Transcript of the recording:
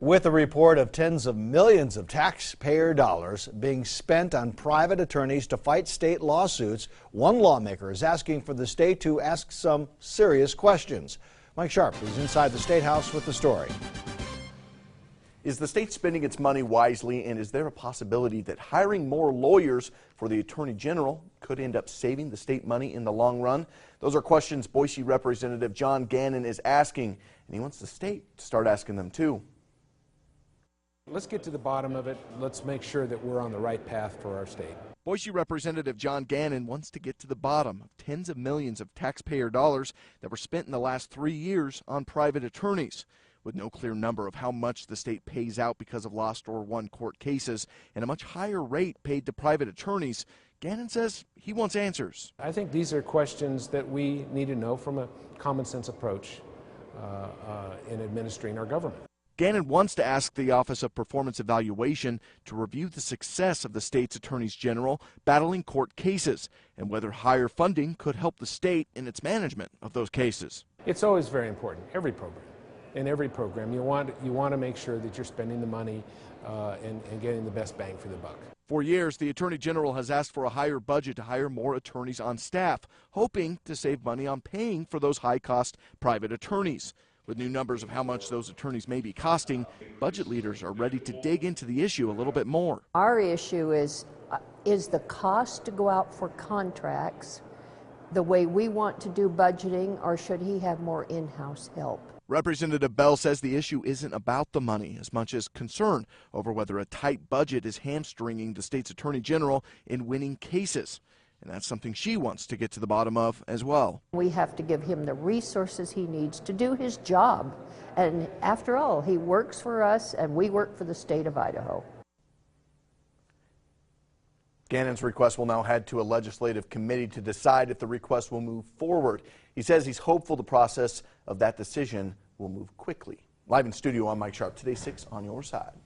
With a report of tens of millions of taxpayer dollars being spent on private attorneys to fight state lawsuits, one lawmaker is asking for the state to ask some serious questions. Mike Sharp is inside the State House with the story. Is the state spending its money wisely, and is there a possibility that hiring more lawyers for the Attorney General could end up saving the state money in the long run? Those are questions Boise Representative John Gannon is asking, and he wants the state to start asking them too. Let's get to the bottom of it. Let's make sure that we're on the right path for our state. Boise Representative John Gannon wants to get to the bottom of tens of millions of taxpayer dollars that were spent in the last 3 years on private attorneys. With no clear number of how much the state pays out because of lost or won court cases and a much higher rate paid to private attorneys, Gannon says he wants answers. I think these are questions that we need to know from a common sense approach in administering our government. Gannon wants to ask the Office of Performance Evaluation to review the success of the state's attorneys general battling court cases and whether higher funding could help the state in its management of those cases. It's always very important, every program. In every program, you want to make sure that you're spending the money and getting the best bang for the buck. For years, the Attorney General has asked for a higher budget to hire more attorneys on staff, hoping to save money on paying for those high-cost private attorneys. With new numbers of how much those attorneys may be costing, budget leaders are ready to dig into the issue a little bit more. Our issue is the cost to go out for contracts the way we want to do budgeting, or should he have more in-house help? Representative Bell says the issue isn't about the money as much as concern over whether a tight budget is hamstringing the state's attorney general in winning cases. And that's something she wants to get to the bottom of as well. We have to give him the resources he needs to do his job. And after all, he works for us and we work for the state of Idaho. Gannon's request will now head to a legislative committee to decide if the request will move forward. He says he's hopeful the process of that decision will move quickly. Live in studio, I'm Mike Sharp. Today 6 on your side.